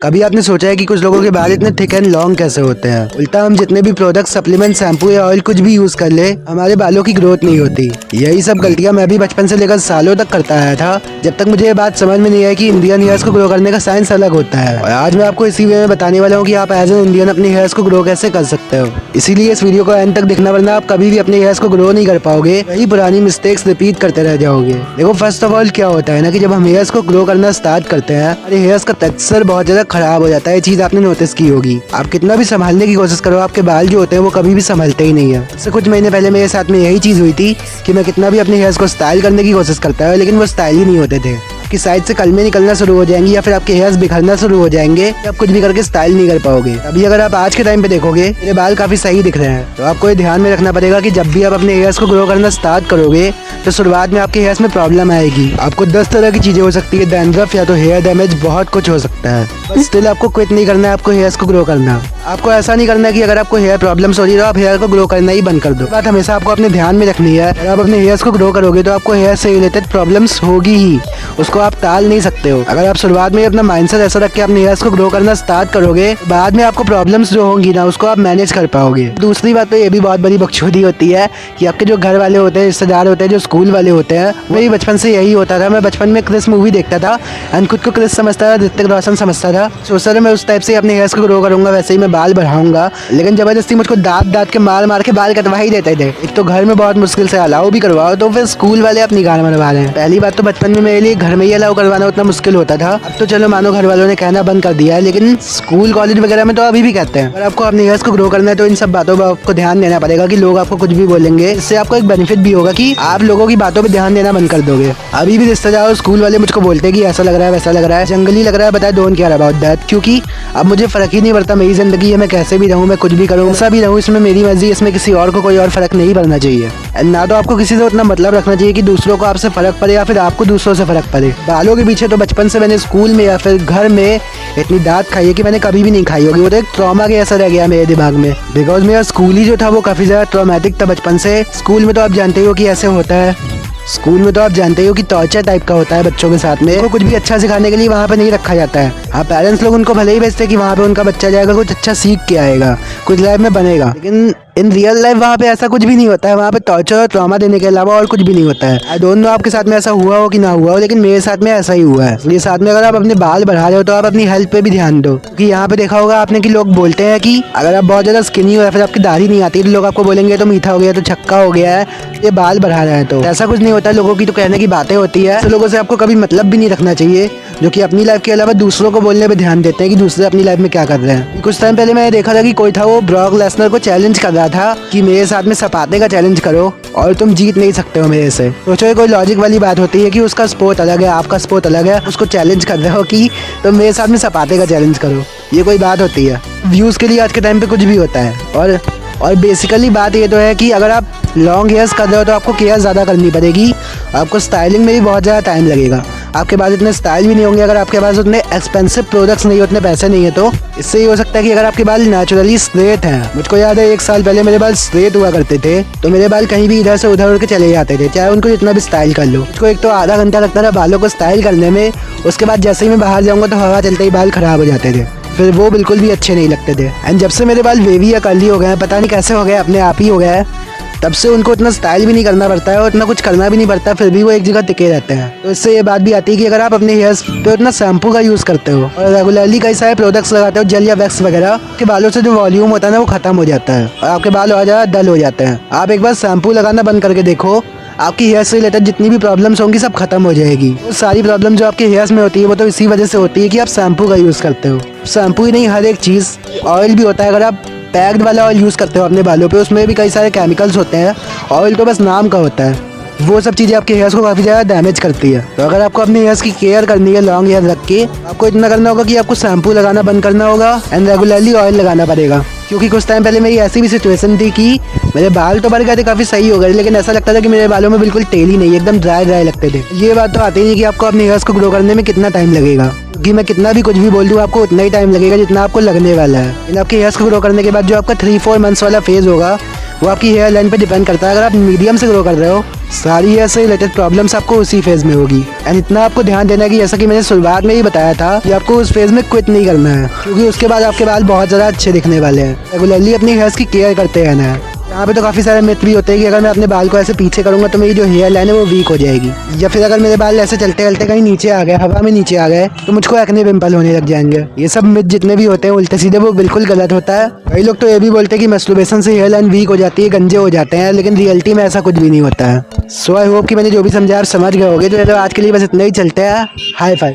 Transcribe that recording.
कभी आपने सोचा है कि कुछ लोगों के बाल इतने थिक एंड लॉन्ग कैसे होते हैं? उल्टा हम जितने भी प्रोडक्ट, सप्लीमेंट, शैम्पू या ऑयल कुछ भी यूज कर ले, हमारे बालों की ग्रोथ नहीं होती। यही सब गलतियां मैं भी बचपन से लेकर सालों तक करता आया था, जब तक मुझे ये बात समझ में नहीं आई कि इंडियन हेयर्स को ग्रो करने का साइंस अलग होता है। और आज मैं आपको इसी वे में बताने वाला हूँ कि आप एज एन इंडियन अपने हेयर्स को ग्रो कैसे कर सकते हो। इसीलिए इस वीडियो को एंड तक देखना, वरना आप कभी भी अपने हेयर्स को ग्रो नहीं कर पाओगे, वही पुरानी मिस्टेक्स रिपीट करते रह जाओगे। देखो, फर्स्ट ऑफ ऑल क्या होता है ना कि जब हम हेयर्स को ग्रो करना स्टार्ट करते हैं, हमारे हेयर्स का टेक्सचर बहुत ज्यादा खराब हो जाता है। चीज आपने नोटिस की होगी। आप कितना भी संभालने की कोशिश करो, आपके बाल जो होते हैं वो कभी भी संभलते ही नहीं है। इससे कुछ महीने पहले मेरे साथ में यही चीज हुई थी कि मैं कितना भी अपने हेयर्स को स्टाइल करने की कोशिश करता है, लेकिन वो स्टाइल ही नहीं होते थे। आपकी साइड से कलमे निकलना शुरू हो जाएंगी या फिर आपके हेयर्स बिखरना शुरू हो जाएंगे, आप कुछ भी करके स्टाइल नहीं कर पाओगे। अभी अगर आप आज के टाइम पे देखोगे, मेरे बाल काफी सही दिख रहे हैं, तो आपको ये ध्यान में रखना पड़ेगा कि जब भी आप अपने हेयर्स को ग्रो करना स्टार्ट करोगे, तो शुरुआत में आपके हेयर्स में प्रॉब्लम आएगी। आपको 10 तरह की चीजें हो सकती है, डैंड्रफ या तो हेयर डैमेज, बहुत कुछ हो सकता है। बट स्टिल आपको क्विट नहीं करना है, आपको हेयर्स को ग्रो करना। आपको ऐसा नहीं करना है कि अगर आपको हेयर प्रॉब्लम्स हो रही है तो आप हेयर को ग्रो करना ही बंद कर दो। बात हमेशा आपको अपने ध्यान में रखनी है। अगर आप अपने हेयर्स को ग्रो करोगे तो आपको हेयर से रिलेटेड प्रॉब्लम्स होगी ही, उसको आप टाल नहीं सकते हो। अगर आप शुरुआत में अपना माइंडसेट ऐसा रख के अपने हेयर्स को ग्रो करना स्टार्ट करोगे, बाद में आपको प्रॉब्लम्स जो होंगी ना, उसको आप मैनेज कर पाओगे। दूसरी बात तो ये भी बहुत बड़ी बकचोदी होती है कि आपके जो घर वाले होते हैं, रिश्तेदार होते हैं, जो स्कूल वाले होते हैं, वही बचपन से यही होता था। मैं बचपन में क्रिस मूवी देखता था एंड खुद को क्रिस समझता था, ऋतिक रोशन समझता था। सोचता था मैं उस टाइप से अपने हेयर्स को ग्रो करूंगा, वैसे ही मैं बाल बढ़ाऊंगा, लेकिन जबरदस्ती मुझको दांत के मार के बाल कटवा ही देते थे। एक तो घर में बहुत मुश्किल से अलाउ भी करवाओ, तो फिर स्कूल वाले अपनी गाल मरवा रहे हैं। पहली बात तो बचपन में मेरे लिए घर में ही अलाउ करवाना उतना मुश्किल होता था। अब तो चलो मानो घर वालों ने कहना बंद कर दिया है, लेकिन स्कूल कॉलेज वगैरह में तो अभी भी कहते हैं। अगर आपको अपने हेयर्स को ग्रो करना है तो इन सब बातों पर आपको ध्यान देना पड़ेगा कि लोग आपको कुछ भी बोलेंगे। इससे आपको एक बेनिफिट भी होगा कि आप लोगों की बातों पर ध्यान देना बंद कर दोगे। अभी भी रिश्तेदार, स्कूल वाले मुझको बोलते हैं कि ऐसा लग रहा है, वैसा लग रहा है, जंगली लग रहा है, बताए डोंट केयर अबाउट दैट, क्योंकि अब मुझे फर्क ही नहीं पड़ता। मेरी जिंदगी है, मैं कैसे भी रहूँ, मैं कुछ भी करूँ, ऐसा भी रहूँ, इसमें मेरी मर्जी, इसमें किसी और को कोई और फर्क नहीं पड़ना चाहिए। ना तो आपको किसी से उतना मतलब रखना चाहिए कि दूसरों को आपसे फर्क पड़े या फिर आपको दूसरों से फर्क पड़े। बालों के पीछे तो बचपन से मैंने स्कूल में या फिर घर में इतनी डांट खाई है कि मैंने कभी भी नहीं खाई होगी। वो तो एक ट्रॉमा के असर रह गया मेरे दिमाग में, बिकॉज मेरा स्कूल ही जो था वो काफी ज्यादा ट्रॉमेटिक था बचपन से। स्कूल में तो आप जानते हो कि ऐसे होता है, स्कूल में तो आप जानते हो कि टॉर्चर टाइप का होता है बच्चों के साथ में। उनको कुछ भी अच्छा सिखाने के लिए वहाँ पे नहीं रखा जाता है। हाँ, पेरेंट्स लोग उनको भले ही भेजते हैं कि वहाँ पे उनका बच्चा जाएगा, कुछ अच्छा सीख के आएगा, कुछ लाइफ में बनेगा, लेकिन इन रियल लाइफ वहाँ पे ऐसा कुछ भी नहीं होता है। वहाँ पे टॉर्चर और ट्रॉमा देने के अलावा और कुछ भी नहीं होता है। आई डोंट नो आपके साथ में ऐसा हुआ हो कि ना हुआ हो, लेकिन मेरे साथ में ऐसा ही हुआ है। इसलिए साथ में अगर आप अपने बाल बढ़ा रहे हो तो आप अपनी हेल्थ पे भी ध्यान दो, क्योंकि यहाँ पे देखा होगा आपने कि लोग बोलते हैं कि अगर आप बहुत ज्यादा स्किनी हो या फिर आपकी दाढ़ी नहीं आती तो लोग आपको बोलेंगे तो मीठा हो गया, तो छक्का हो गया है, ये बाल बढ़ा रहे हैं। तो ऐसा कुछ नहीं होता, लोगों की तो कहने की बातें होती है। तो लोगों से आपको कभी मतलब भी नहीं रखना चाहिए, जो कि अपनी लाइफ के अलावा दूसरों को बोलने पे ध्यान देते हैं कि दूसरे अपनी लाइफ में क्या कर रहे हैं। कुछ टाइम पहले मैंने देखा था कि कोई था, वो ब्रॉक लेसनर को चैलेंज कर रहा था कि मेरे साथ में सपाटे का चैलेंज करो और तुम जीत नहीं सकते हो मेरे से। सोचो, कोई लॉजिक वाली बात होती है कि उसका स्पोर्ट अलग है, आपका स्पोर्ट अलग है, उसको चैलेंज कर रहे हो कि तुम मेरे साथ में सपाटे का चैलेंज करो। ये कोई बात होती है? व्यूज़ के लिए आज के टाइम पे कुछ भी होता है। और बेसिकली बात ये तो है कि अगर आप लॉन्ग हेयर्स कर रहे हो तो आपको केयर ज़्यादा करनी पड़ेगी। आपको स्टाइलिंग में भी बहुत ज़्यादा टाइम लगेगा। आपके पास इतने स्टाइल भी नहीं होंगे अगर आपके पास उतने एक्सपेंसिव प्रोडक्ट्स नहीं, उतने पैसे नहीं है। तो इससे ये हो सकता है कि अगर आपके बाल नेचुरली स्ट्रेट हैं, मुझको याद है 1 साल पहले मेरे बाल स्ट्रेट हुआ करते थे, तो मेरे बाल कहीं भी इधर से उधर उड़ के चले जाते थे, चाहे उनको जितना भी स्टाइल कर लो। मुझको एक तो आधा घंटा लगता था बालों को स्टाइल करने में, उसके बाद जैसे ही मैं बाहर जाऊँगा तो हवा चलते ही बाल खराब हो जाते थे, फिर वो बिल्कुल भी अच्छे नहीं लगते थे। एंड जब से मेरे बाल वेवी या कर्ली हो गए हैं, पता नहीं कैसे हो गए, अपने आप ही हो गया है, तब से उनको इतना स्टाइल भी नहीं करना पड़ता है और इतना कुछ करना भी नहीं पड़ता, फिर भी वो एक जगह टिके रहते हैं। तो इससे ये बात भी आती है कि अगर आप अपने हेयर्स पे उतना शैम्पू का यूज़ करते हो और रेगुलरली कई सारे प्रोडक्ट्स लगाते हो, जेल या वैक्स वगैरह, के बालों से जो वॉल्यूम होता है ना वो खत्म हो जाता है और आपके बाल और ज़्यादा डल हो जाते हैं। आप एक बार शैम्पू लगाना बंद करके देखो, आपकी हेयर से रिलेटेड जितनी भी प्रॉब्लम्स होंगी सब खत्म हो जाएगी। वो सारी प्रॉब्लम जो आपके हेयर्स में होती है वो तो इसी वजह से होती है कि आप शैम्पू का यूज़ करते हो। शैम्पू ही नहीं, हर एक चीज़, ऑयल भी होता है। अगर आप पैक्ड वाला ऑयल यूज़ करते हो अपने बालों पे, उसमें भी कई सारे केमिकल्स होते हैं। ऑयल तो बस नाम का होता है, वो सब चीज़ें आपके हेयर्स को काफ़ी ज़्यादा डैमेज करती है। तो अगर आपको अपने हेयर्स की केयर करनी है लॉन्ग हेयर रख के, आपको इतना करना होगा कि आपको शैम्पू लगाना बंद करना होगा एंड रेगुलरली ऑयल लगाना पड़ेगा। क्योंकि कुछ टाइम पहले मेरी ऐसी भी सिचुएशन थी कि मेरे बाल तो बढ़ गए थे, काफ़ी सही हो गए, लेकिन ऐसा लगता था कि मेरे बालों में बिल्कुल तेल ही नहीं, एकदम ड्राई लगते थे। ये बात तो आती नहीं कि आपको अपने हेयर्स को ग्रो करने में कितना टाइम लगेगा, कि मैं कितना भी कुछ भी बोल दूँ आपको उतना ही टाइम लगेगा जितना आपको लगने वाला है। इन आपके हेयर्स को ग्रो करने के बाद जो आपका 3-4 मंथ्स वाला फेज़ होगा वो आपकी हेयर लाइन पे डिपेंड करता है। अगर आप मीडियम से ग्रो कर रहे हो सारी हेयर से रिलेटेड प्रॉब्लम्स आपको उसी फेज में होगी। एंड इतना आपको ध्यान देना है कि जैसा कि मैंने शुरुआत में ही बताया था कि आपको उस फेज में क्विट नहीं करना है, क्योंकि उसके बाद आपके बाल बहुत ज़्यादा अच्छे दिखने वाले हैं। रेगुलरली अपनी हेयर्स की केयर करते रहना है। यहाँ पे तो काफ़ी सारे मिथ भी होते हैं कि अगर मैं अपने बाल को ऐसे पीछे करूँगा तो मेरी जो हेयर लाइन है वो वीक हो जाएगी, या फिर अगर मेरे बाल ऐसे चलते चलते कहीं नीचे आ गए, हवा में नीचे आ गए, तो मुझको एक्ने पिंपल होने लग जाएंगे। ये सब मिथ जितने भी होते हैं उल्टे सीधे, वो बिल्कुल गलत होता है। कई लोग तो ये भी बोलते हैं कि मैस्टरबेशन से हेयर लाइन वीक हो जाती है, गंजे हो जाते हैं, लेकिन रियलिटी में ऐसा कुछ भी नहीं होता है। सो आई होप कि मैंने जो भी समझाया आप समझ गए होगे। तो आज के लिए बस इतना ही, चलते हैं। Hi fi.